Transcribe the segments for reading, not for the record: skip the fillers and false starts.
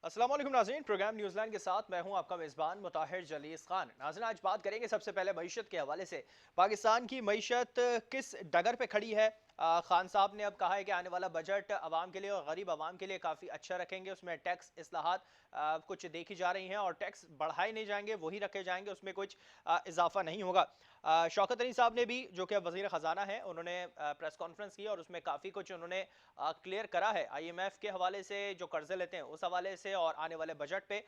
अस्सलाम वालेकुम नाज़रीन, प्रोग्राम न्यूज़ीलैंड के साथ मैं हूं आपका मेज़बान मुताहिर जलीस खान। नाज़रीन, आज बात करेंगे सबसे पहले मईशत के हवाले से। पाकिस्तान की मईशत किस डगर पे खड़ी है। खान साहब ने अब कहा है कि आने वाला बजट आवाम के लिए और गरीब आवाम के लिए काफ़ी अच्छा रखेंगे। उसमें टैक्स इस्लाहात कुछ देखी जा रही हैं और टैक्स बढ़ाए नहीं जाएंगे, वही रखे जाएंगे, उसमें कुछ इजाफा नहीं होगा। शौकत अली साहब ने भी, जो कि अब वज़ीर ख़जाना है, उन्होंने प्रेस कॉन्फ्रेंस की और उसमें काफ़ी कुछ उन्होंने क्लियर करा है। IMF के हवाले से जो कर्जे लेते हैं उस हवाले से और आने वाले बजट पे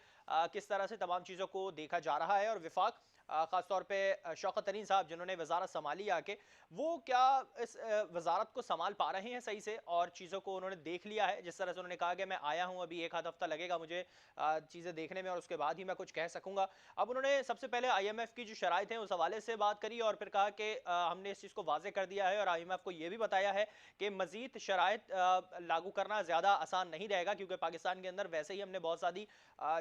किस तरह से तमाम चीज़ों को देखा जा रहा है। और विफाक ख़ास तौर पे शौकत अली साहब जिन्होंने वजारत संभाली आके, वो क्या इस वजारत को संभाल पा रहे हैं सही से और चीज़ों को उन्होंने देख लिया है। जिस तरह से उन्होंने कहा कि मैं आया हूँ, अभी एक आध हफ्ता लगेगा मुझे चीज़ें देखने में और उसके बाद ही मैं कुछ कह सकूंगा। अब उन्होंने सबसे पहले IMF की जो शराइत है उस हवाले से बात करी और फिर कहा कि हमने इस चीज़ को वाजे कर दिया है और IMF को ये भी बताया है कि मजीद शराइत लागू करना ज़्यादा आसान नहीं रहेगा, क्योंकि पाकिस्तान के अंदर वैसे ही हमने बहुत सारी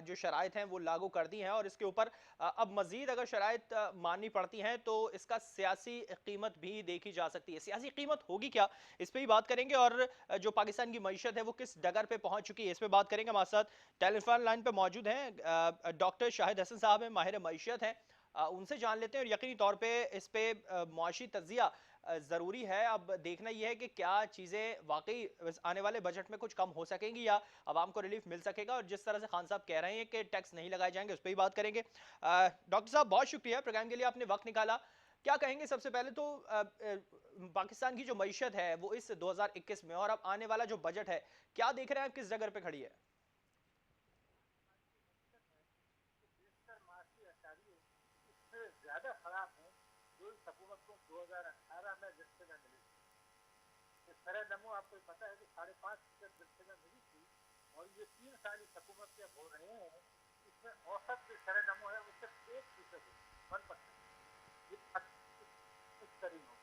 जो शराइत हैं वो लागू कर दी हैं और इसके ऊपर अब मजीद अगर शराइत माननी पड़ती हैं तो इसका सियासी कीमत भी देखी जा सकती है। सियासी कीमत होगी क्या, इस पर ही बात करेंगे। और जो पाकिस्तान की मईशत है वो किस डगर पे पहुंच चुकी है, इस पर बात करेंगे। हमारे साथ टेलीफोन लाइन पे मौजूद हैं डॉक्टर शाहिद हसन साहब हैं, माहिर मईशत हैं। उनसे जान लेते हैं और यकीनी तौर पे इस पे मुआशी तज्जिया ज़रूरी है। अब देखना यह है कि क्या चीज़ें वाकई आने वाले बजट में कुछ कम हो सकेंगी या आवाम को रिलीफ मिल सकेगा। और जिस तरह से खान साहब कह रहे हैं कि टैक्स नहीं लगाए जाएंगे, उस पर ही बात करेंगे। डॉक्टर साहब, बहुत शुक्रिया प्रोग्राम के लिए, आपने वक्त निकाला। क्या कहेंगे सबसे पहले तो पाकिस्तान की जो मईशत है वो इस 2021 में और अब आने वाला जो बजट है, क्या देख रहे हैं आप, किस जगह पे खड़ी है? इससे ज्यादा खराब है जो इस हुकूमत को 2018 में जिससे मिली। इस तरह नमो आपको पता है कि 5.5% जिससे मिली थी और ये 3 साल इस हुकूमत के हो रहे हैं। इसमें औसत जो शरह नमो है वो सिर्फ 1% है, 1%। ये करीब हो।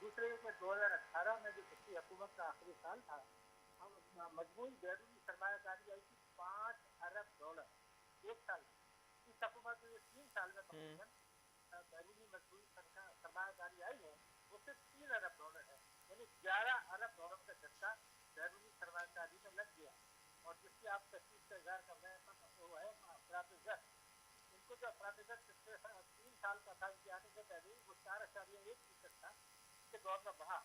दूसरे में 2018 में जो पिछली हुकूमत का आखिरी साल था, हम मजमूई बैरूनी सरमायाकारी आई थी $5 अरब एक साल में। इस हुकूमत में 3 साल में तकरीबन बैरूनी मजबूरी सरमायाकारी आई है वो सिर्फ $3 अरब है, यानी $11 अरब का झटका बैरूनी सरमायाकारी में लग गया। और जिसकी आप तशवीश का इजहार कर रहे हैं वो है अफराद। इनको जो अफराद पिछले 3 साल का था, इनके आने से पहले वो 4.1% था, इसके दौर में बढ़ा।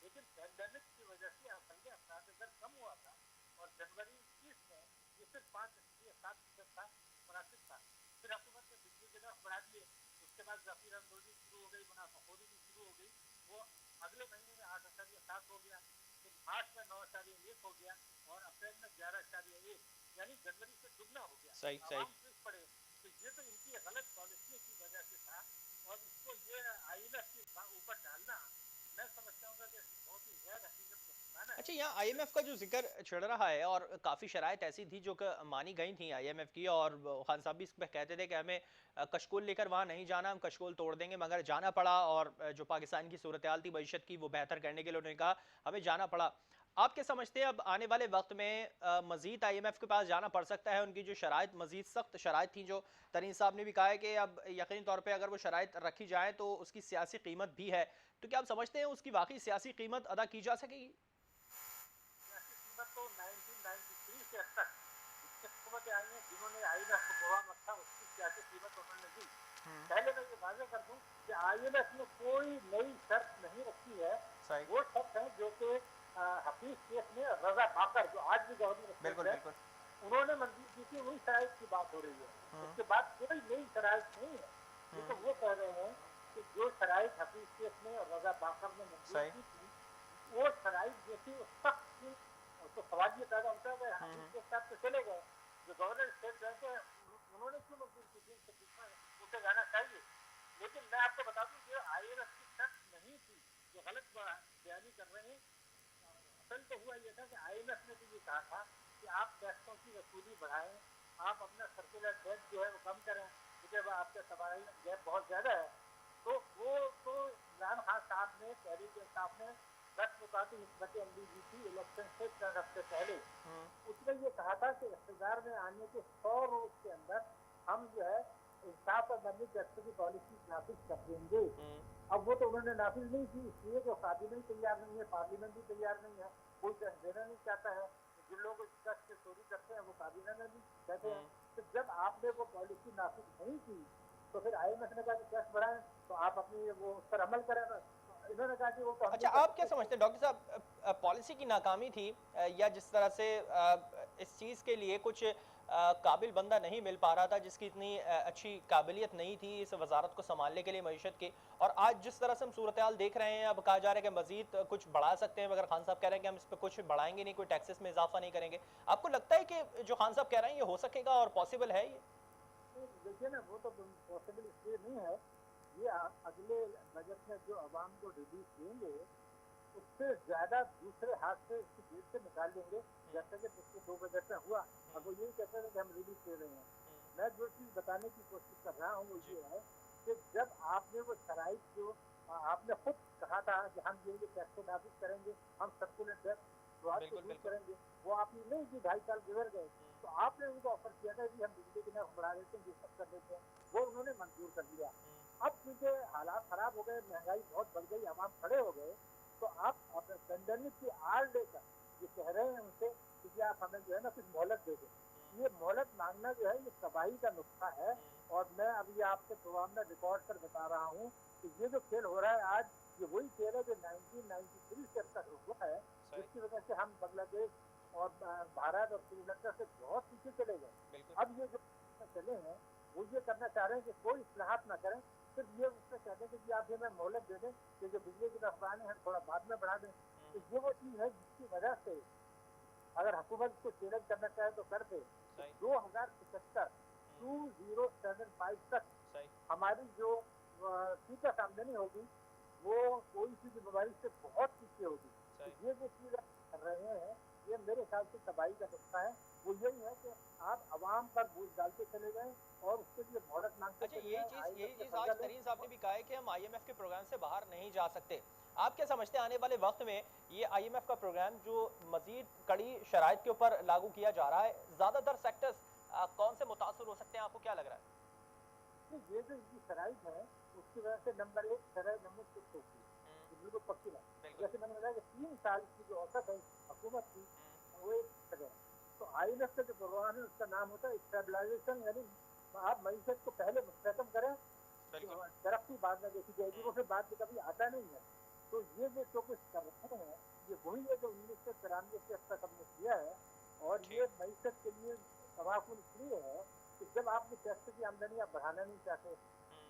लेकिन पैंडेमिक की वजह से असल अफराद कम हुआ था और जनवरी 20 में ये सिर्फ 5.7% था, मुनासिब था। फिर हुकूमत ने बिजली के दाम बढ़ा दिए, उसके बाद जफीर अंदोजी शुरू हो गई, मुनाफाखोरी भी शुरू हो गई। वो अगले महीने में 8.7 हो गया, फिर मार्च में 9.1 हो गया और अप्रैल में 11.1, यानी जनवरी से दुगना हो गया। सही सही। आवाम पीस पड़े। तो ये तो इनकी गलत पॉलिसी की वजह से था और इसको ये IMF के ऊपर डालना, मैं समझता हूँ कि बहुत ही गैर हकीकत को सुनाना है। अच्छा, यहाँ IMF का जो जिक्र छिड़ रहा है और काफ़ी शराइत ऐसी थी जो कि मानी गई थी IMF की, और खान साहब भी इस पर कहते थे कि हमें कशकोल लेकर वहाँ नहीं जाना, हम कशकोल तोड़ देंगे, मगर जाना पड़ा। और जो पाकिस्तान की सूरत हाल थी मईशत की, वो बेहतर करने के लिए उन्होंने कहा हमें जाना पड़ा। आप क्या समझते हैं अब आने वाले वक्त में मजीद IMF के पास जाना पड़ सकता है? उनकी जो शराइत मजीद सख्त शराइत थी, जो तरीन साहब ने भी कहा है कि अब यकीनी तौर पर अगर वो शराइत रखी जाए तो उसकी सियासी कीमत भी है, तो क्या आप समझते हैं उसकी वाकई सियासी कीमत अदा की जा सकेगी? सियासी कीमत तो 1993 से अब तक जितने हुकूमतें आई हैं जिन्होंने IMF को प्रोग्राम रखा उसकी सियासी कीमत उन्होंने दी। पहले मैं ये वाजे कर दूं कि IMF ने कोई नई शर्त नहीं रखी है। सही। वो शर्त है जो कि हफीज केस में रजा बाकर, जो आज भी बिल्कुल गवर्नर है, बिल्कुल। उन्होंने मंजूर की थी, उन्हीं शराइत की बात हो रही है। उसके बाद कोई नई शराइत नहीं है। ये तो वो कह रहे हैं कि जो शराइत हफीज केस में रजा बाकर ने मंजूर सही। की थी वो शराइत जो थी सख्त थी। तो सवाल ये पैदा होता है कि हफीज के साथ तो चले गए, जो गवर्नर स्टेट बैंक है उन्होंने क्यों मंजूर की थी, उनसे पूछा जाना चाहिए। लेकिन मैं आपको बता दूं कि IMF की शर्त नहीं थी, जो गलत बयानी कर रहे हैं। असल तो हुआ यह था कि IMF ने तो ये कहा था कि आप टैक्सों की वसूली बढ़ाएं, आप अपना सर्कुलर डेट जो है वो कम करें, क्योंकि आपके तबाही गैप बहुत ज्यादा है। तो वो तो इमरान खान साहब ने, तहरीक इंसाफ ने 10 मुताबिक हिकमत अमली दी थी इलेक्शन से 4 हफ्ते पहले। उसमें ये कहा था कि इख्तियार में आने के 100 रोज के अंदर हम जो है इंसाफ और मदनी टैक्स की पॉलिसी नाफिज कर देंगे। अब वो तो उन्होंने नाफिज नहीं की, इसलिए जो काबिल तैयार नहीं है, पार्लियामेंट भी तैयार नहीं है, कोई टैक्स देना नहीं चाहता है। जिन लोग टैक्स से चोरी करते हैं वो काबीना में भी कहते हैं। हम्म। तो जब आपने वो पॉलिसी नाफिज नहीं की तो फिर आईएमएफ ने कहा कि टैक्स बढ़ाएं, तो आप अपनी वो उस पर अमल करें। तो इन्होंने कहा कि वो तो हम अच्छा, नहीं कर आप क्या सकते। समझते हैं डॉक्टर साहब, पॉलिसी की नाकामी थी, या जिस तरह से इस चीज़ के लिए कुछ काबिल बंदा नहीं मिल पा रहा था जिसकी इतनी अच्छी काबिलियत नहीं थी इस वजारत को संभालने के लिए मईशत की, और आज जिस तरह से हम सूरत हाल देख रहे हैं, अब कहा जा रहा है कि मजीद कुछ बढ़ा सकते हैं, मगर खान साहब कह रहे हैं कि हम इस पर कुछ बढ़ाएंगे नहीं, कोई टैक्सेस में इजाफा नहीं करेंगे। आपको लगता है कि जो खान साहब कह रहे हैं ये हो सकेगा और पॉसिबल है ये? तो देखिए ना, वो तो पॉसिबल इसलिए नहीं है। ये अगले बजट में जो अवाम को रिलीफ देंगे उससे ज्यादा दूसरे हाथ से उसकी जेब से निकाल लेंगे, जैसा कि पिछले 2 बजट में हुआ। अब वो यही कहते हैं कि हम रिलीफ दे रहे हैं। मैं जो चीज बताने की कोशिश कर रहा हूँ वो ये है कि जब आपने वो शराइत जो आपने खुद कहा था कि हम ये टैक्स नाफिज करेंगे, हम सर्कुलर टैक्स विवाद को बिल्कुल दूर बिल्कुल। करेंगे, वो आपने नहीं की। 2.5 साल गुजर गए तो आपने उनको ऑफर किया था कि हम बिजली की नर्ख बढ़ा देते हैं, ये सब कर देते हैं, वो उन्होंने मंजूर कर लिया। अब क्योंकि हालात खराब हो गए, महंगाई बहुत बढ़ गई, आवाम खड़े हो गए, तो आप पेंडेमिक की आड़ लेकर ये कह रहे हैं उनसे कि आप हमें जो है ना कुछ मोहलत दे दें। ये मोहलत मांगना जो है ये तबाही का नुस्खा है। और मैं अभी आपके प्रोग्राम में रिकॉर्ड कर बता रहा हूँ कि ये जो खेल हो रहा है आज, ये वही खेल है जो 1993 से अब तक हुआ है, सही। जिसकी वजह से हम बांग्लादेश और भारत और श्रीलंका से बहुत पीछे चले गए। बिल्कुल। अब ये जो चले हैं वो ये करना चाह रहे हैं कि कोई इस्लाहात ना करें, सिर्फ ये उससे कहते हैं कि आप हमें मोहलत दे दें कि जो बिजली की रफ्तार है थोड़ा बाद में बढ़ा दें। तो ये वो चीज़ है जिसकी वजह से अगर हुकूमत को चैलेंज करना चाहे तो कर दे। तो सही। 2075 2075 तक सही। हमारी जो फीसद आमदनी होगी वो कोई सी भी बीमारी से बहुत पीछे होगी। तो सही। ये जो चीज़ आप कर रहे हैं ये मेरे ख्याल से तबाही का नुस्खा है। वो यही है कि आप आवाम पर बोझ डालते चले गए और उसके लिए मोहलत मांगते अच्छा, चले यही गए, चीज आईएमएफ यही से चीज कर्जा आज लें। तरीन साहब ने भी कहा है कि हम आईएमएफ के प्रोग्राम से बाहर नहीं जा सकते। आप क्या समझते हैं आने वाले वक्त में ये आईएमएफ का प्रोग्राम जो मजीद कड़ी शराइत के ऊपर लागू किया जा रहा है, ज्यादातर सेक्टर्स कौन से मुतासर हो सकते हैं, आपको क्या लग रहा है? तो ये जो इनकी शराइत है उसकी वजह से नंबर 1 शराइ नमूद कुछ होती है, ये बिल्कुल पक्की बात। बिल्कुल। जैसे मैंने बताया कि 3 साल की जो औसत है हुकूमत की वो एक जगह। तो आईएमएफ का जो प्रोग्राम है उसका नाम होता है स्टेबलाइजेशन, यानी आप मईशत को पहले मुस्तहकम करें, बिल्कुल। तरक्की बाद में देखी जाएगी, वो फिर बाद में कभी आता नहीं है। तो ये जो कुछ कर रहे हैं ये वही है जो 1993 से अब तक हमने किया है। और ये ठीक। मईशत के लिए तबाहकुन इसलिए है कि जब आपकी टैक्स की आमदनी आप बढ़ाना नहीं चाहते,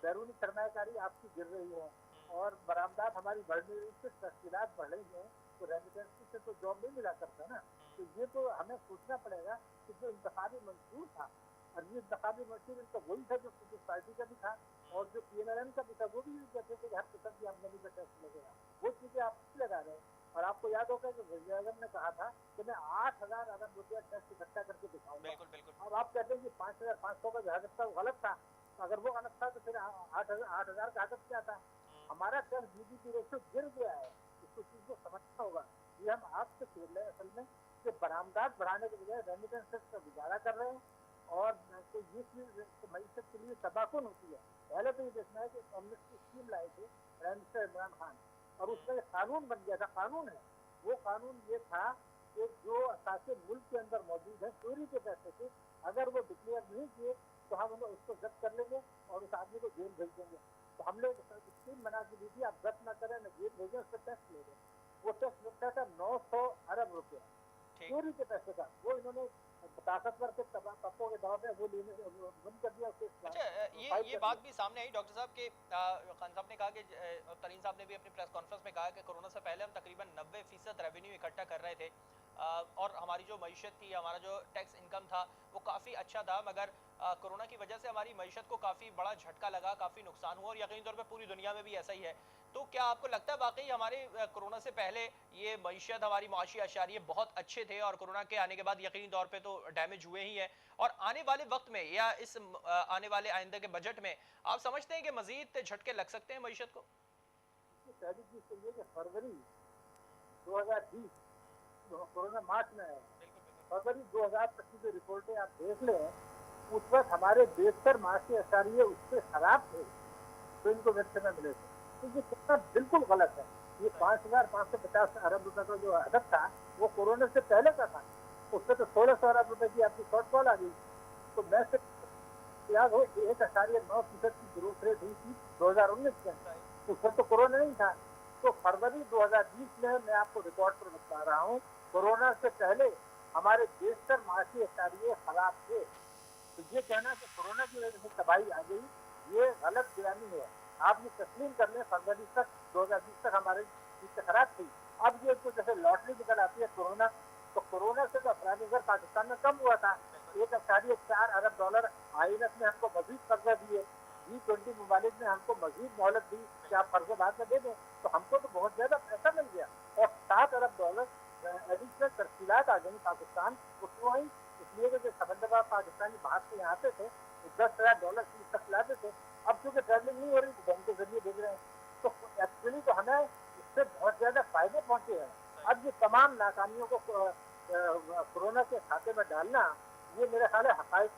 बैरूनी सरमायाकारी आपकी गिर रही है और बरामदात हमारी बढ़ रही है, उससे तस्कीलात बढ़ रही हैं, तो रेमिटेंस से तो जॉब नहीं मिला करता ना। तो ये तो हमें सोचना पड़ेगा कि जो इंतखाबी मंशूर था, और ये इंतखाबी मंशूर इनका वही था जो पीपल्स पार्टी का भी था और जो पीएनआरएम का भी था, वो भी यही कहते थे कि हर किस्म की आमदनी पर टैक्स लगेगा। वो चीजें आप नहीं लगा रहे हैं। और आपको याद होगा कि वज़ीर आज़म ने कहा था कि मैं 8,000 अरब रुपया टैक्स इकट्ठा करके दिखाऊंगा। बिल्कुल बिल्कुल। अब आप कहते हैं कि 5,500 का जो हदफ था वो गलत था। अगर वो गलत था तो फिर 8,000 का हदफ क्या था? हमारा टैक्स जीडीपी रेशो गिर गया है, इसको चीज को समझना होगा। ये हम आपसे खेल रहे हैं असल में कि बरामदात बढ़ाने के बजाय रेमिटेंसेस का गुजारा कर रहे हैं। और तो ये चीज मईशत के लिए तबाहकुन होती है। पहले तो ये देखना है कि कम्युनिस्ट की स्कीम लाए थे प्राइम मिनिस्टर इमरान खान, और उसमें कानून बन गया था। कानून है वो कानून ये था कि जो असासे मुल्क के अंदर मौजूद है चोरी के पैसे से, अगर वो डिक्लेयर नहीं किए तो हम उन्हें उसको जब्त कर लेंगे और उस आदमी को जेल भेज देंगे। तो हमने स्कीम बना के दी थी, आप जब्त ना करें न जेल भेजें, उस पर टैक्स ले लें। वो टैक्स लगता था 900 अरब रुपया चोरी के पैसे का। वो इन्होंने ताकतवर के तबकों के दबाव में वो लेने बंद कर दिया। अच्छा, ये बात भी सामने आई डॉक्टर साहब के, खान साहब ने कहा कि तरीन साहब ने भी अपनी प्रेस कॉन्फ्रेंस में कहा कि कोरोना से पहले हम तकरीबन 90% रेवेन्यू इकट्ठा कर रहे थे, और हमारी जो मईशत थी, हमारा जो टैक्स इनकम था वो काफ़ी अच्छा था, मगर कोरोना की वजह से हमारी मईशत को काफ़ी बड़ा झटका लगा, काफ़ी नुकसान हुआ, और यकीनी तौर पे पूरी दुनिया में भी ऐसा ही है। तो क्या आपको लगता है वाकई हमारे कोरोना से पहले ये मईशत, हमारी माशी अशारिये बहुत अच्छे थे, और कोरोना के आने के बाद यकीनी तौर पे तो डैमेज हुए ही है, और आने वाले वक्त में या इस आने वाले आइंदा के बजट में आप समझते हैं कि मजीद झटके लग सकते हैं मईशत को? पहली चीज तो ये कि फरवरी 2020 कोरोना मार्च में आया, फरवरी 2025 की जो रिपोर्टें आप देख लें उस वक्त हमारे 72 मासी अशारिये उससे खराब थे तो इनको वैक्सीन मिले थे। तो ये कितना बिल्कुल गलत है। ये 5,550 अरब रुपए का जो हदफ था वो कोरोना से पहले का था। उसमें तो 1600 अरब रुपए की आपकी शॉर्टफॉल आ गई। तो मैं सिर्फ याद हो 1.9% की ग्रोथ रेट हुई थी 2019 में, उसमें तो कोरोना नहीं था। तो फरवरी 2020 में मैं आपको रिकॉर्ड पर बता रहा हूँ, कोरोना से पहले हमारे बेशतर माशी एशारिये खराब थे। तो ये कहना कि कोरोना की वजह से तबाही आ गई, ये गलत बयानी है। आप ये तस्लीम कर लें, फरवरी तक 2020 तक हमारी चीजें खराब थी। अब ये तो जैसे लॉटरी निकल आती है कोरोना, तो कोरोना से तो अफराधी घर पाकिस्तान में कम हुआ था। 1.4 अरब डॉलर IMF ने हमको मजीद कर्जा दिए, G20 ममालिक ने हमको मजीद मोहलत दी कि आप कर्जा बाद में दे दें, तो हमको तो बहुत ज्यादा पैसा मिल गया। और 7 अरब डॉलर एडिशनल तरसीलात आ गई पाकिस्तान। वो क्यों आई? इसलिए कि जो समंदरबाज पाकिस्तानी बाहर से यहाँ आते थे, वो $10,000 फीस तक लाते थे। अब चूंकि ट्रैवलिंग नहीं हो रही, तो बैंक के जरिए भेज रहे हैं। तो एक्चुअली तो हमें इससे बहुत ज्यादा फायदे पहुंचे हैं। अब ये तमाम नाकामियों को कोरोना के खाते में डालना, ये मेरे ख्याल है हकाइक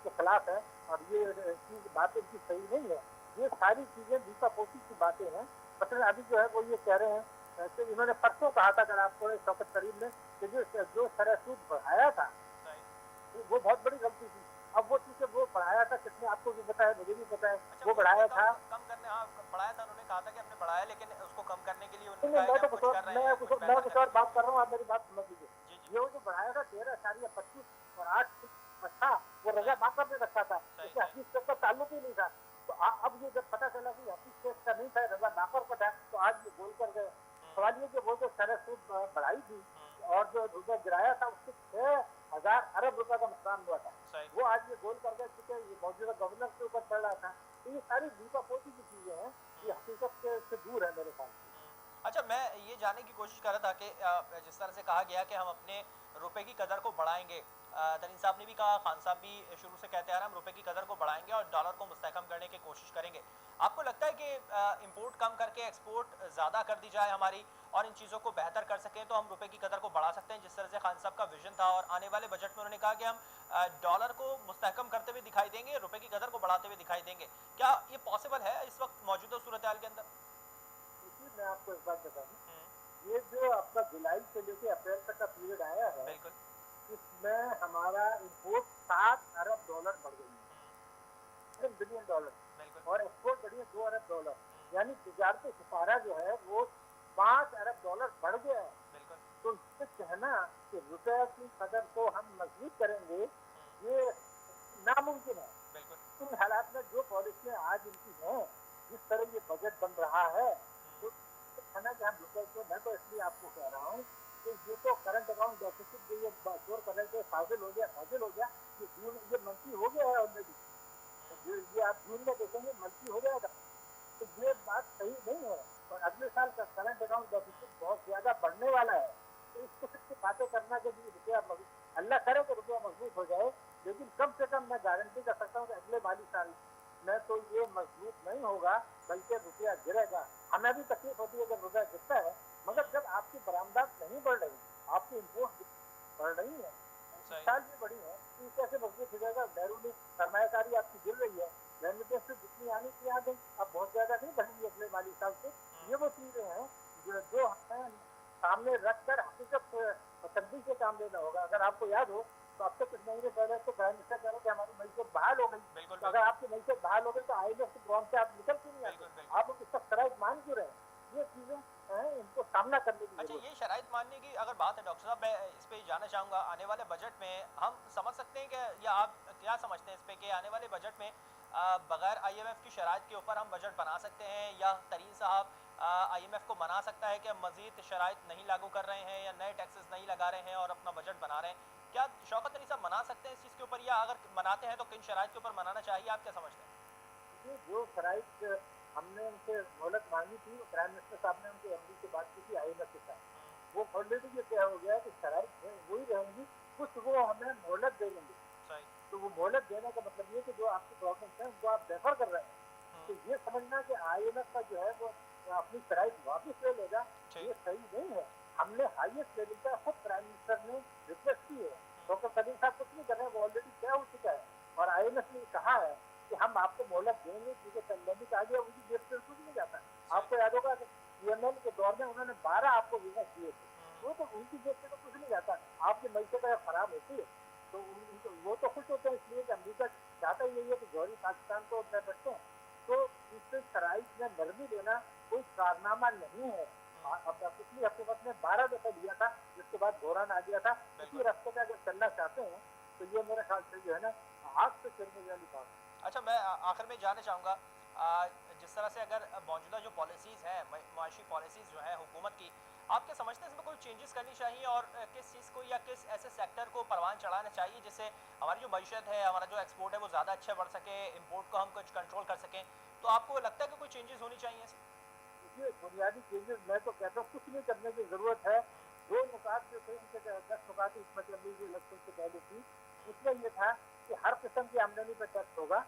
के खिलाफ है, और ये चीज बातें इनकी सही नहीं है। ये सारी चीजें दीपापोती की बातें हैं। मतलब अभी जो है वो ये कह रहे हैं कि इन्होंने परसों कहा था, अगर आपको शौकत करीम ने, कि जो सर सूद बढ़ाया था वो बहुत बड़ी गलती थी। अब वो चीजें वो बढ़ाया था, किसने आपको भी बताया, मुझे भी पता है। अच्छा, वो बढ़ाया था, कम करने, हाँ बढ़ाया था, उन्होंने कहा था कि हमने बढ़ाया, लेकिन उसको कम करने के लिए नहीं उन्होंने कहा मैं कि तो हम कुछ कर रहे हैं, कुछ मैं बेहतर कुछ करने और की बात कर कोशिश। रहा हूँ, आप मेरी बात समझ लीजिए। जी जी, ये वो जो बढ़ाया था 13 25 और 8 था, वो रजा बाकर ने रखा था, सही इससे सही, हकीक शेख का ताल्लुक ही नहीं था। तो अब ये जब पता चला कि हकीक शेख का नहीं था, रजा बाकर का था, तो आज ये बोल कर गए। सवाल ये कि वो जो सर सूद बढ़ाई थी और जो रुपये गिराया था, उससे 6,000 अरब रुपए का नुकसान हुआ था। सही। वो आज ये गोल कर गए, क्योंकि ये मौजूदा गवर्नर के ऊपर पड़ रहा था। तो ये सारी दीपापोती की चीजें हैं, ये हकीकत से दूर है मेरे ख्याल से। अच्छा, मैं ये जानने की कोशिश कर रहा था कि जिस तरह से कहा गया कि हम अपने रुपए की कदर को बढ़ाएंगे, तरीन साहब ने भी कहा, खान साहब भी शुरू से कहते आ रहे हैं, हम रुपए की कदर को बढ़ाएंगे और डॉलर को मुस्तहकम करने की कोशिश करेंगे। आपको लगता है कि इंपोर्ट कम करके एक्सपोर्ट ज़्यादा कर दी जाए हमारी, और इन चीज़ों को बेहतर कर सकें, तो हम रुपए की कदर को बढ़ा सकते हैं, जिस तरह से खान साहब का विजन था? और आने वाले बजट में उन्होंने कहा कि हम डॉलर को मुस्तहकम करते हुए दिखाई देंगे, रुपए की कदर को बढ़ाते हुए दिखाई देंगे। क्या ये पॉसिबल है इस वक्त मौजूदा सूरत हाल के अंदर? देखिए, मैं आपको एक बात बताऊं, हम्म, ये जो आपका जुलाई से लेकर अप्रैल तक का पीरियड आया है, बिल्कुल। इसमें हमारा इंपोर्ट $7 अरब बढ़ गई है, $7 बिलियन, बिल्कुल। और एक्सपोर्ट बढ़ी है $2 अरब। यानी तजारती सिपारा जो है वो $5 अरब बढ़ गया है। बिल्कुल। तो इससे कहना कि रुपए की कदर को हम मजबूत करेंगे, ये नामुमकिन है। बिल्कुल। इन हालात में जो पॉलिसियां आज इनकी हैं, जिस तरह ये बजट बन रहा है, तो कहना कि हम रुपए को, मैं तो इसलिए आपको कह रहा हूँ कि ये तो करंट अकाउंट डेफिसिट जो ये शोर कर रहे थे, फाजिल हो गया, ये मंथली हो गया है ऑलरेडी। ये आप जून में देखेंगे मंथली हो जाएगा। तो ये बात सही नहीं है, और अगले साल का करंट अकाउंट डेफिसिट बहुत ज्यादा बढ़ने वाला है। तो इस किस्म की बातें करना कि रुपया अल्लाह करे कि रुपया मजबूत हो जाए, लेकिन कम से कम मैं गारंटी कर सकता हूँ कि अगले माली साल में तो ये मजबूत नहीं होगा, बल्कि रुपया गिरेगा। हमें भी तकलीफ होती है जब रुपया गिरता है, मगर जब आपकी बरामदात नहीं बढ़ रही, आपकी इम्पोर्ट बढ़ रही है, साल भी बढ़ी है, तो ये कैसे मजबूत हो जाएगा? बैरूनी सरमायाकारी आपकी गिर रही है, रेमिटेंस जितनी आनी थी आ गई, अब बहुत ज्यादा नहीं बढ़ेगी अगले माली साल से। ये वो चीजें हैं जो हमें सामने रखकर हकीकत तब्दील से काम लेना होगा। अगर आपको याद हो तो अब से कुछ महीने पहले तो प्राइम मिनिस्टर कह रहे कि हमारी मीशत बहाल हो गई। तो अगर आपकी मीशत बहाल हो गई तो IMF के प्रॉब्लम से आप निकल क्यों नहीं आते? आप लोग इसका शराइत मान क्यों रहे? ये चीजें हैं, इनको सामना करने की। अच्छा, ये शराइत मानने की अगर बात है डॉक्टर साहब, मैं इस पे जानना चाहूँगा, आने वाले बजट में हम समझ सकते हैं कि, या आप क्या समझते हैं इस पे, कि आने वाले बजट में बगैर IMF की शराइत के ऊपर हम बजट बना सकते हैं, या तरीन साहब IMF को मना सकता है कि हम मजीद शराइत नहीं लागू कर रहे हैं या नए टैक्सेस नहीं लगा रहे हैं और अपना बजट बना रहे हैं? क्या शौकत अली साहब मना सकते हैं इस चीज़ के ऊपर, या अगर मनाते हैं तो किन शराइत के ऊपर मनाना चाहिए? आप क्या समझते हैं? जो शराइत हमने उनसे मोहलत मांगी थी, प्राइम मिनिस्टर साहब ने उनके MD से बात की थी IMF के साथ, वो ऑलरेडी ये तय हो गया कि शराइत वही रहेंगी, कुछ वो हमें मोहलत दे देंगे। तो वो मोहलत देने का मतलब ये कि जो आपकी प्रॉब्लम्स हैं उनको आप रेफर कर रहे हैं, तो ये समझना कि IMF का जो है वो अपनी शराइत वापस ले लेगा, ये सही नहीं है। हमने हाईएस्ट लेवल का खुद प्राइम मिनिस्टर ने रिक्वेस्ट की है, डॉक्टर सलीम साहब कुछ नहीं कर रहे हैं, वो ऑलरेडी तय हो चुका है, और IMF ने कहा है कि हम आपको मोहलत देंगे, क्योंकि पेंडेमिक आ गया, उनकी जेब से कुछ नहीं जाता। आपको याद होगा कि PML के दौर में उन्होंने 12 आपको वीजा दिए थे, वो तो उनकी जेब से तो कुछ नहीं जाता। आप आपकी मीशत अगर खराब होती है तो वो तो खुश होते हैं, इसलिए कि अमेरिका चाहता ही यही है कि जौहरी पाकिस्तान को अपने बच्चे हैं। तो इससे शराइत में नरमी देना कोई कारनामा नहीं है। अब पिछली हुकूमत ने 12 दफे दिया था, जिसके बाद बहरान आ गया था। इसी रास्ते पे अगर चलना चाहते हैं तो ये मेरे ख्याल से जो है ना आग से चलने वाली बात है। अच्छा, मैं आखिर में जानना चाहूँगा, जिस तरह से अगर मौजूदा जो पॉलिसीज़ हैं, माशी पॉलिसीज़ जो है हुकूमत की, आप क्या समझते हैं इसमें कोई चेंजेस करनी चाहिए, और किस चीज़ को या किस ऐसे सेक्टर को परवान चढ़ाना चाहिए जिससे हमारी जो मईशत है, हमारा जो एक्सपोर्ट है वो ज़्यादा अच्छा बढ़ सके, इम्पोर्ट को हम कुछ कंट्रोल कर सकें? तो आपको लगता है कि कोई चेंजेस होनी चाहिए इसमें? देखिए बुनियादी चेंजेस मैं तो कहता हूँ कुछ नहीं करने की जरूरत है। दो नुकात जो थे उनके 10 नुकात इस मतलब जो इलेक्शन से पहले थी, उसमें ये था कि हर किस्म की आमदनी पर टैक्स होगा।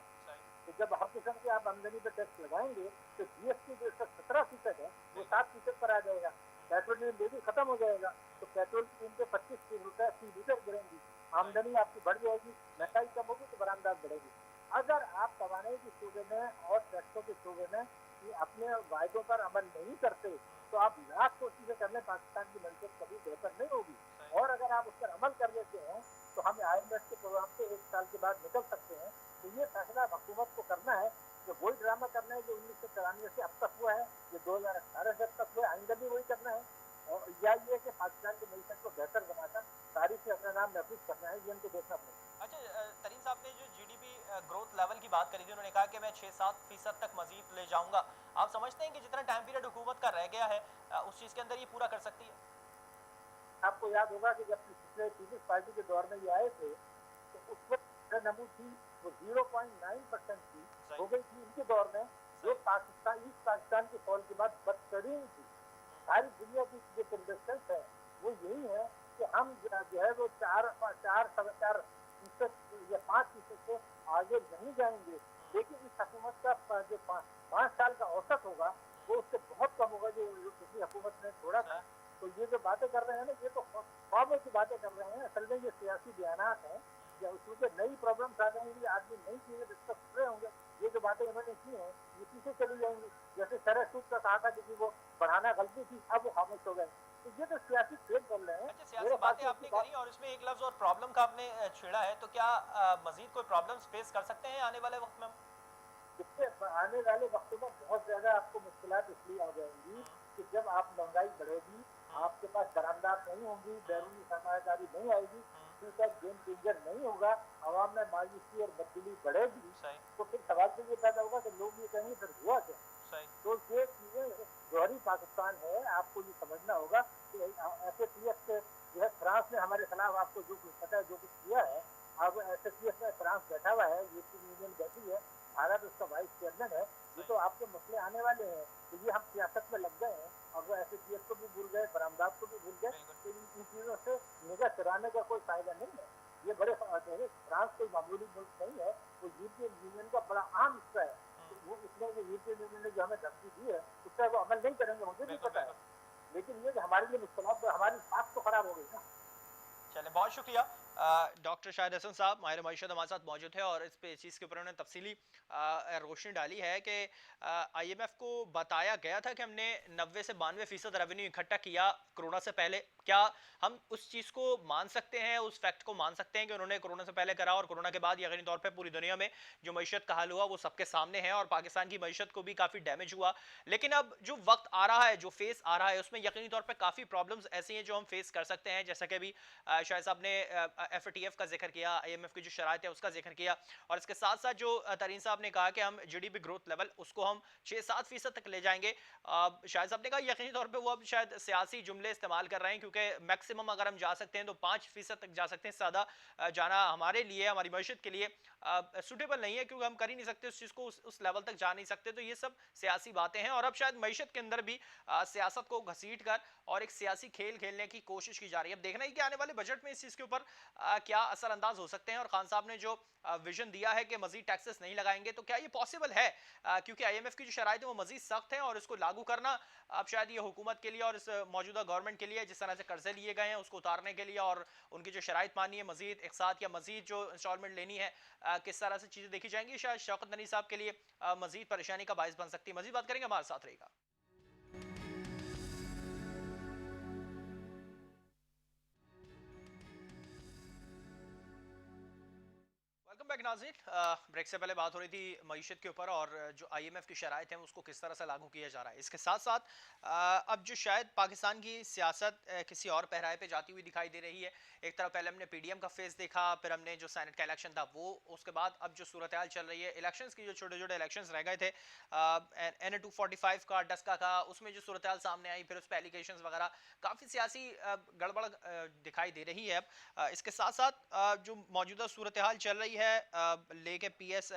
तो जब हर किस्म की आप आमदनी पर टैक्स लगाएंगे तो जीएसटी जो इसका 17% है वो 7% पर आ जाएगा। पेट्रोलियम लेवी खत्म हो जाएगा, तो पेट्रोल की कीमतें 25 रुपए फी लीटर गिरेंगी, आमदनी आपकी बढ़ जाएगी, महंगाई कम होगी तो बरामदात बढ़ेगी। अगर आप तवानाई के शोबे में और टैक्सों के शोबे में ये अपने वायदों पर अमल नहीं करते तो आप लाख कोशिशें कर लें, पाकिस्तान की मंशत कभी बेहतर नहीं होगी। और अगर आप उस पर अमल कर लेते हैं तो हम IMF के प्रोग्राम से 1 साल के बाद निकल सकते हैं। तो ये फैसला हुकूमत को करना है कि वही ड्रामा करना है जो 1994 से अब तक हुआ है, ये 2018 से अब तक हुआ है, आइंदा भी वही करना है। और या ये कि पाकिस्तान की मीशत को बेहतर बनाकर तारीख से अपना नाम महफूज करना है, ये उनको देखना पड़ेगा। अच्छा, तरीन साहब ने जो जीडीपी ग्रोथ लेवल की बात करी थी, उन्होंने कहा कि मैं 6-7% तक मजीद ले जाऊंगा। आप समझते हैं कि जितना टाइम पीरियड हुकूमत का रह गया है, उस चीज़ के अंदर ये पूरा कर सकती है? आपको याद होगा कि जब पिछले पीपल्स पार्टी के दौर में ये आए थे तो उस वक्त नमूद थी वो 0.9% थी, हो गई थी इनके दौर में, जो पाकिस्तान ईस्ट पाकिस्तान के फॉल के बाद बदतरीन थी। सारी दुनिया की जो प्रोडक्शंस है वो यही है कि हम जो है वो 4.4 या 5% से आगे नहीं जाएंगे। लेकिन इस हुकूमत का जो 5 साल का औसत होगा वो उससे बहुत कम होगा जो पिछली हुकूमत ने छोड़ा था। तो ये जो बातें कर रहे हैं ना ये तो ख्वाबों की बातें कर रहे हैं, असल में ये सियासी बयानात हैं। या उसमें नई प्रॉब्लम्स आ जाएंगी, आदमी नई चीजें डिस्कस कर रहे होंगे, ये जो बातें इन्होंने की हैं ये पीछे चली जाएंगी। जैसे शरह सूद का कहा था कि वो बढ़ाना गलती थी, अब वो खामोश हो गए। तो ये तो सियासी खेल कर रहे हैं। अच्छा, सियासी बातें आपने करी और इसमें एक लफ्ज और प्रॉब्लम का आपने छेड़ा है, तो क्या मजीद कोई प्रॉब्लम्स फेस कर सकते हैं आने वाले वक्त में हम? इससे आने वाले वक्तों में बहुत ज्यादा आपको मुश्किलात इसलिए आ जाएंगी कि जब आप महंगाई बढ़ेगी, आपके पास बरामदात नहीं होंगी, बैरूनी सरमायाकारी नहीं आएगी, ठीक है, गेम चेंजर नहीं होगा, आवाम में मायूसी और बददिली बढ़ेगी। तो फिर सवाल तो ये पैदा होगा कि लोग ये कहेंगे फिर हुआ क्या। तो ये चीजें जौहरी पाकिस्तान है, आपको ये समझना होगा कि SAPF के जो है फ्रांस ने हमारे खिलाफ आपको जो कुछ पता है जो कुछ किया है, अब SAPF में फ्रांस बैठा हुआ है, यूरोपियन यूनियन बैठी है, भारत उसका वाइस चेयरमैन है। ये तो आपके मसले आने वाले हैं, तो ये हम सियासत में लग गए हैं और वो SAPF को भी भूल गए, बरामदात को भी भूल गए। तो इन चीजों से निगाह चुराने का कोई फायदा नहीं है। ये बड़े फ्रांस कोई मामूली मुल्क नहीं है, वो यूरोपियन यूनियन का बड़ा अहम हिस्सा है। तो वो इसलिए जो यूरोपियन यूनियन ने जो हमें धमकी दी है उस पर वो अमल नहीं करेंगे, मुझे भी पता है। लेकिन ये हमारे लिए मुश्किलात, हमारी साख तो खराब हो गई ना। चलें, बहुत शुक्रिया। डॉक्टर शाहिद हसन साहब माहिर मईशत हमारे साथ मौजूद है और इस पे इस चीज़ के ऊपर उन्होंने तफसीली रोशनी डाली है कि IMF को बताया गया था कि हमने 90 से 92% रेवेन्यू इकट्ठा किया कोरोना से पहले। क्या हम उस चीज़ को मान सकते हैं, उस फैक्ट को मान सकते हैं कि उन्होंने कोरोना से पहले करा और कोरोना के बाद यकीनी तौर पर पूरी दुनिया में जो मईशत का हाल हुआ वो सबके सामने है और पाकिस्तान की मईशत को भी काफ़ी डैमेज हुआ। लेकिन अब जो वक्त आ रहा है, जो फेस आ रहा है, उसमें यकीनी तौर पर काफ़ी प्रॉब्लम्स ऐसी हैं जो हम फेस कर सकते हैं, जैसा कि अभी शायद साहब ने FATF का जिक्र किया, IMF की जो शराइत है उसका जिक्र किया, और इसके साथ साथ जो तरीन साहब ने कहा कि हम GDP ग्रोथ लेवल उसको हम 6-7% तक ले जाएंगे। शायद साहब ने कहा यकीनी तौर पे वो अब शायद सियासी जुमले इस्तेमाल कर रहे हैं, क्योंकि मैक्सिमम अगर हम जा सकते हैं तो 5% तक जा सकते हैं, ज़्यादा जाना हमारे लिए, हमारी मईशत के लिए सुटेबल नहीं है, क्योंकि हम कर ही नहीं सकते उस चीज़ को, उस लेवल तक जा नहीं सकते। तो ये सब सियासी बातें हैं और अब शायद मईशत के अंदर भी सियासत को घसीट कर और एक सियासी खेल खेलने की कोशिश की जा रही है। अब देखना ही कि आने वाले बजट में इस चीज़ के ऊपर क्या असरअंदाज हो सकते हैं, और खान साहब ने जो विजन दिया है कि मजीद टैक्सेस नहीं लगाएंगे, तो क्या ये पॉसिबल है? क्योंकि IMF की जो शराइत है वो मजीद सख्त है और इसको लागू करना अब शायद ये हुकूमत के लिए और इस मौजूदा गवर्नमेंट के लिए, जिस तरह से कर्जे लिए गए हैं उसको उतारने के लिए और उनकी जो शराइत मानी है मजीद एक साथ या मजीद जो इंस्टॉलमेंट लेनी है, किस तरह से चीज़ें देखी जाएंगी, शायद शौकत ननी साहब के लिए मजीद परेशानी का बायस बन सकती है। मजीद बात करेंगे, हमारे साथ रहेगा। बैक नाज़रीन। ब्रेक से पहले बात हो रही थी मईशत के ऊपर और जो आईएमएफ की शराइत हैं उसको किस तरह से लागू किया जा रहा है। इसके साथ साथ अब जो शायद पाकिस्तान की सियासत किसी और पहराए पे जाती हुई दिखाई दे रही है। एक तरफ पहले हमने पीडीएम का फेस देखा, फिर हमने जो सेनेट का इलेक्शन था वो, उसके बाद अब जो सूरत हाल चल रही है इलेक्शंस की, जो छोटे छोटे इलेक्शंस रह गए थे NA 245 का, डस्का का, उसमें जो सूरत हाल सामने आई, फिर उस पर एलिगेशंस वगैरह, काफ़ी सियासी गड़बड़ दिखाई दे रही है अब। इसके साथ साथ जो मौजूदा सूरत हाल चल रही है लेके PS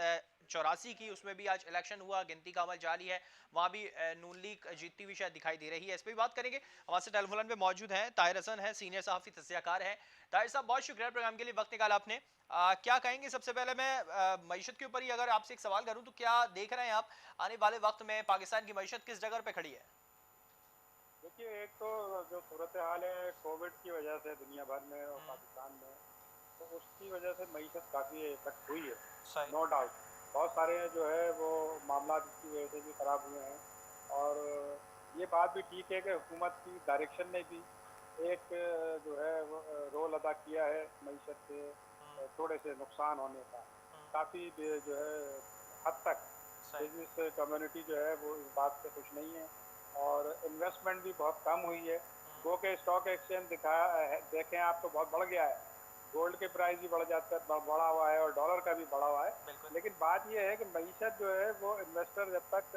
84 की, उसमें भी आज इलेक्शन हुआ, गिनती का अमल जारी है, वहाँ भी नून लीग जीतती हुई शायद दिखाई दे रही है। इस पर भी बात करेंगे। हमारे से टेलीफोन पे मौजूद हैं ताहिर हसन है, सीनियर सहाफ़ी तज्ज़ियाकार हैं। ताहिर साहब, बहुत शुक्रिया प्रोग्राम के लिए वक्त निकाला आपने। क्या कहेंगे? सबसे पहले मैं मईशत के ऊपर ही अगर आपसे एक सवाल करूँ तो क्या देख रहे हैं आप आने वाले वक्त में पाकिस्तान की मईशत किस जगह पे खड़ी है? देखिए, एक तो जो सूरत हाल है कोविड की वजह से दुनिया भर में और हम्म, पाकिस्तान में, तो उसकी वजह से मईशत काफ़ी इफेक्ट हुई है। सही। नो डाउट, बहुत सारे जो है वो मामला इसकी वजह से भी ख़राब हुए हैं। और ये बात भी ठीक है कि हुकूमत की डायरेक्शन ने भी एक जो है वो रोल अदा किया है मईशत के हम्म, थोड़े से नुकसान होने का। हम्म, काफ़ी जो है हद तक सही। बिजनेस कम्युनिटी जो है वो इस बात से खुश नहीं है, और इन्वेस्टमेंट भी बहुत कम हुई है। हम्म, गो के स्टॉक एक्सचेंज दिखाया है, देखें आप तो बहुत बढ़ गया है। गोल्ड के प्राइस भी बढ़ जाता है, बढ़ा हुआ है, और डॉलर का भी बढ़ा हुआ है। बिल्कुल। लेकिन बात यह है कि मईशत जो है वो इन्वेस्टर जब तक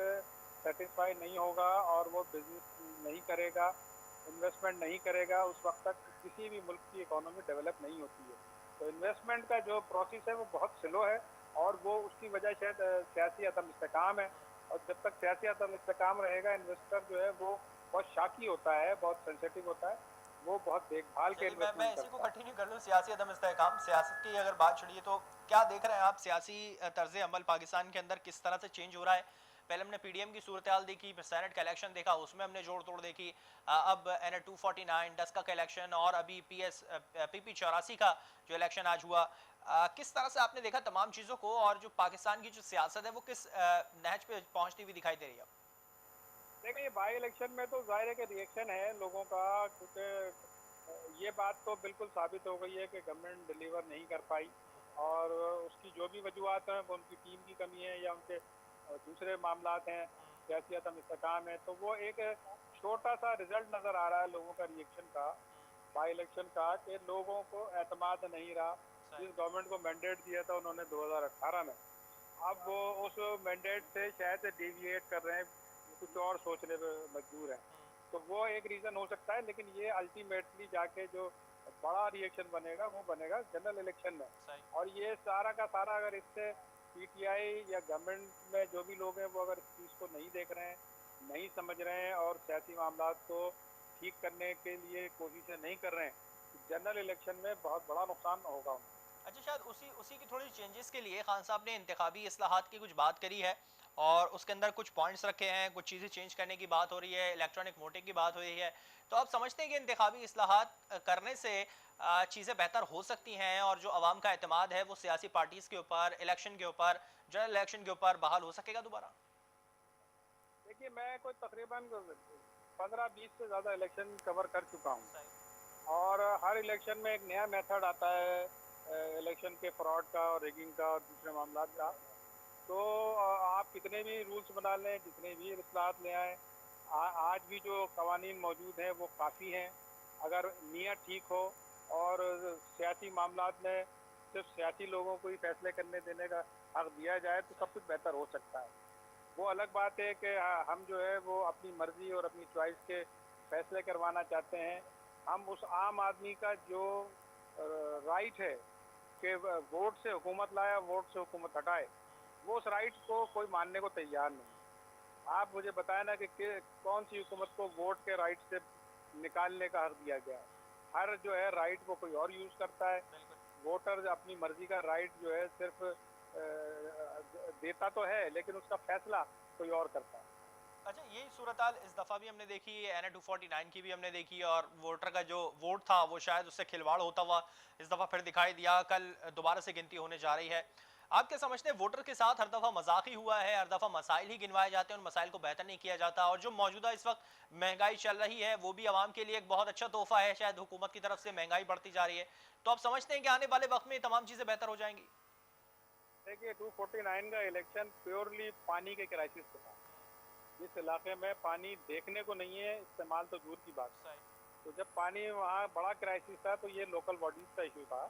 सेटिस्फाई नहीं होगा और वो बिजनेस नहीं करेगा, इन्वेस्टमेंट नहीं करेगा, उस वक्त तक किसी भी मुल्क की इकोनॉमी डेवलप नहीं होती है। तो इन्वेस्टमेंट का जो प्रोसेस है वो बहुत स्लो है, और वो उसकी वजह शायद सियासी अदम इस्तेकाम है। और जब तक सियासी अदम इस्तेकाम रहेगा, इन्वेस्टर जो है वो बहुत शाकी होता है, बहुत सेंसिटिव होता है, वो बहुत देखभाल के चलिए, मैं इन्वेस्टमेंट इसी को करता है। कंटिन्यू कर लूँ। सियासी अदम इस्तेहकाम, सियासत की अगर बात छड़िए तो क्या देख रहे हैं आप सियासी तर्ज अमल पाकिस्तान के अंदर किस तरह से चेंज हो रहा है? पहले हमने पीडीएम की सूरत हाल देखी, फिर सेनेट का इलेक्शन देखा, उसमें हमने जोड़ तोड़ देखी। अब NA 249 डस्का का इलेक्शन और अभी PP 84 का जो इलेक्शन आज हुआ। किस तरह से आपने देखा तमाम चीज़ों को, और जो पाकिस्तान की जो सियासत है वो किस नहज पे पहुंचती हुई दिखाई दे रही है अब? देखिए, ये बाई इलेक्शन में तो जाहिर है कि रिएक्शन है लोगों का, क्योंकि ये बात तो बिल्कुल साबित हो गई है कि गवर्नमेंट डिलीवर नहीं कर पाई। और उसकी जो भी वजूहत हैं, वो उनकी टीम की कमी है या उनके दूसरे मामलात हैं, सियासी अदम इस्तेकाम है। तो वो एक छोटा सा रिजल्ट नज़र आ रहा है लोगों का रिएक्शन का, बाई इलेक्शन का, कि लोगों को एतमाद नहीं रहा। सही। जिस गवर्नमेंट को मैंडेट दिया था उन्होंने 2018 में, अब वो उस मैंडेट से शायद डेविएट कर रहे हैं, कुछ और सोचने पे मजबूर हैं। तो वो एक रीज़न हो सकता है, लेकिन ये अल्टीमेटली जाके जो बड़ा रिएक्शन बनेगा वो बनेगा जनरल इलेक्शन में। सही। और ये सारा का सारा अगर इससे पीटीआई या गवर्नमेंट में जो भी लोग हैं वो अगर इस चीज़ को नहीं देख रहे हैं, नहीं समझ रहे हैं, और सियासी मामला को ठीक करने के लिए कोशिशें नहीं कर रहे हैं, तो जनरल इलेक्शन में बहुत बड़ा नुकसान होगा उनको। अच्छा, शायद उसी उसी की थोड़ी चेंजेस के लिए खान साहब ने इंतखाबी इस्लाहात की कुछ बात करी है, और उसके अंदर कुछ पॉइंट्स रखे हैं, कुछ चीज़ें चेंज करने की बात हो रही है, इलेक्ट्रॉनिक वोटिंग की बात हो रही है। तो आप समझते हैं कि इंतखाबी इस्लाहात करने से चीज़ें बेहतर हो सकती हैं, और जो आवाम का एतमाद है वो सियासी पार्टीज़ के ऊपर, इलेक्शन के ऊपर, जनरल इलेक्शन के ऊपर बहाल हो सकेगा दोबारा? देखिए, मैं कोई तकरीबन 15-20 से ज़्यादा इलेक्शन कवर कर चुका हूँ, सही। और हर इलेक्शन में एक नया मेथड आता है इलेक्शन के फ्रॉड का और रिगिंग का और दूसरे मामला का। तो आप कितने भी रूल्स बना लें, जितने भी इस्लाहत ले आएँ, आज भी जो कवानीन मौजूद हैं वो काफ़ी हैं। अगर नीयत ठीक हो और सियासी मामलात में सिर्फ सियासी लोगों को ही फैसले करने देने का हक दिया जाए, तो सब कुछ बेहतर हो सकता है। वो अलग बात है कि हम जो है वो अपनी मर्ज़ी और अपनी चॉइस के फैसले करवाना चाहते हैं। हम उस आम आदमी का जो राइट है कि वोट से हुकूमत लाया, वोट से हुकूमत हटाए, वो उस राइट को कोई मानने को तैयार नहीं। आप मुझे बताएं ना कि कौन सी हुकूमत को वोट के राइट से निकालने का हक दिया गया है। हर जो है राइट को कोई और यूज़ करता है। बिल्कुल। वोटर अपनी मर्जी का राइट जो है सिर्फ देता तो है, लेकिन उसका फैसला कोई और करता है। अच्छा, यही सूरत हाल इस दफ़ा भी हमने देखी, NA 249 की भी हमने देखी, और वोटर का जो वोट था वो शायद उससे खिलवाड़ होता हुआ इस दफ़ा फिर दिखाई दिया। कल दोबारा से गिनती होने जा रही है। आप क्या समझते हैं, वोटर के साथ हर दफ़ा मजाक ही हुआ है, हर दफ़ा मसाइल ही गिनवाए जाते हैं, उन मसाइल को बेहतर नहीं किया जाता, और जो मौजूदा इस वक्त महंगाई चल रही है वो भी आवाम के लिए एक बहुत अच्छा तोहफा है, शायद हुकूमत की तरफ से महंगाई बढ़ती जा रही है। तो आप समझते हैं कि आने वाले वक्त में ये तमाम चीज़ें बेहतर हो जाएंगी? देखिए 249 का इलेक्शन प्योरली पानी के क्राइसिस पे था। जिस इलाके में पानी देखने को नहीं है, इस्तेमाल तो दूर की बात है। तो जब पानी वहाँ बड़ा क्राइसिस था तो ये लोकल बॉडीज का इशू था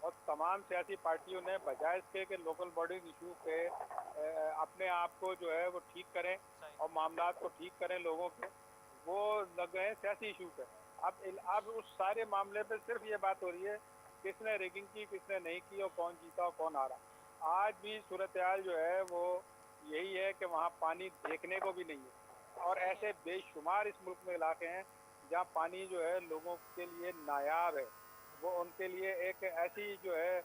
और तमाम सियासी पार्टियों ने बजाय इसके कि लोकल बॉडीज इशू पे अपने आप को जो है वो ठीक करें और मामला को ठीक करें लोगों के, वो लग गए हैं सियासी इशू पे। अब उस सारे मामले पे सिर्फ ये बात हो रही है किसने रिगिंग की, किसने नहीं की और कौन जीता और कौन हारा। आज भी सूरत-ए-हाल जो है वो यही है कि वहाँ पानी देखने को भी नहीं है और ऐसे बेशुमार इस मुल्क में इलाके हैं जहाँ पानी जो है लोगों के लिए नायाब है। वो उनके लिए एक ऐसी जो है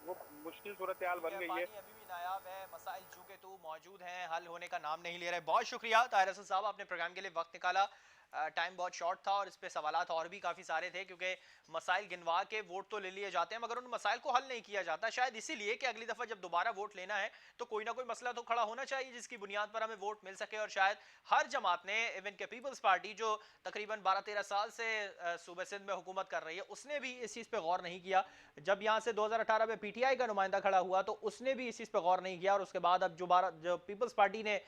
वो मुश्किल सूरत-ए-हाल बन गई है। पानी अभी भी नायाब है, मसाइल चूंकि तो मौजूद हैं, हल होने का नाम नहीं ले रहे। बहुत शुक्रिया ताहिर हसन साहब, आपने प्रोग्राम के लिए वक्त निकाला। टाइम बहुत शॉर्ट था और इस पे सवालात और भी काफ़ी सारे थे क्योंकि मसाइल गिनवा के वोट तो ले लिए जाते हैं मगर उन मसाइल को हल नहीं किया जाता, शायद इसीलिए कि अगली दफ़ा जब दोबारा वोट लेना है तो कोई ना कोई मसला तो खड़ा होना चाहिए जिसकी बुनियाद पर हमें वोट मिल सके। और शायद हर जमात ने, इवन के पीपल्स पार्टी जो तकरीबन 12-13 साल से सूबे सिंध में हुकूमत कर रही है, उसने भी इस चीज़ पर गौर नहीं किया। जब यहाँ से 2018 में पीटीआई का नुमाइंदा खड़ा हुआ तो उसने भी इस चीज़ पर गौर नहीं किया और उसके बाद अब जो पीपल्स पार्टी ने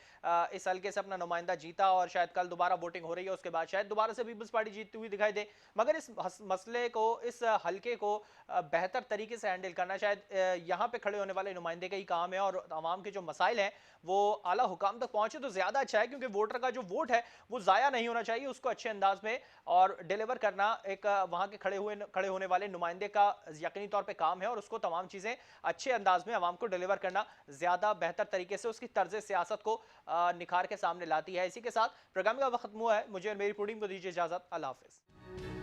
इस हल्के से अपना नुमाइंदा जीता और शायद कल दोबारा वोटिंग हो रही है, उसके बाद शायद दोबारा से पीपल्स पार्टी जीतती हुई दिखाई दे। मगर इस मसले को, इस हल्के को बेहतर तरीके से हैंडल करना शायद यहाँ पे खड़े होने वाले नुमाइंदे का ही काम है और आवाम के जो मसाइल हैं वो आला हुकाम तक पहुंचे तो ज्यादा अच्छा है क्योंकि वोटर का जो वोट है वो जाया नहीं होना चाहिए, उसको अच्छे अंदाज में और डिलीवर करना एक वहां के खड़े होने वाले नुमाइंदे का यकीनी तौर पे काम है और उसको तमाम चीजें अच्छे अंदाज में आवाम को डिलीवर करना ज्यादा बेहतर तरीके से उसकी तर्ज सियासत को निखार के सामने लाती है। इसी के साथ प्रोग्राम का वक्त खत्म हुआ है, मुझे और मेरी टीम को दीजिए इजाजत। अल्लाह हाफिज।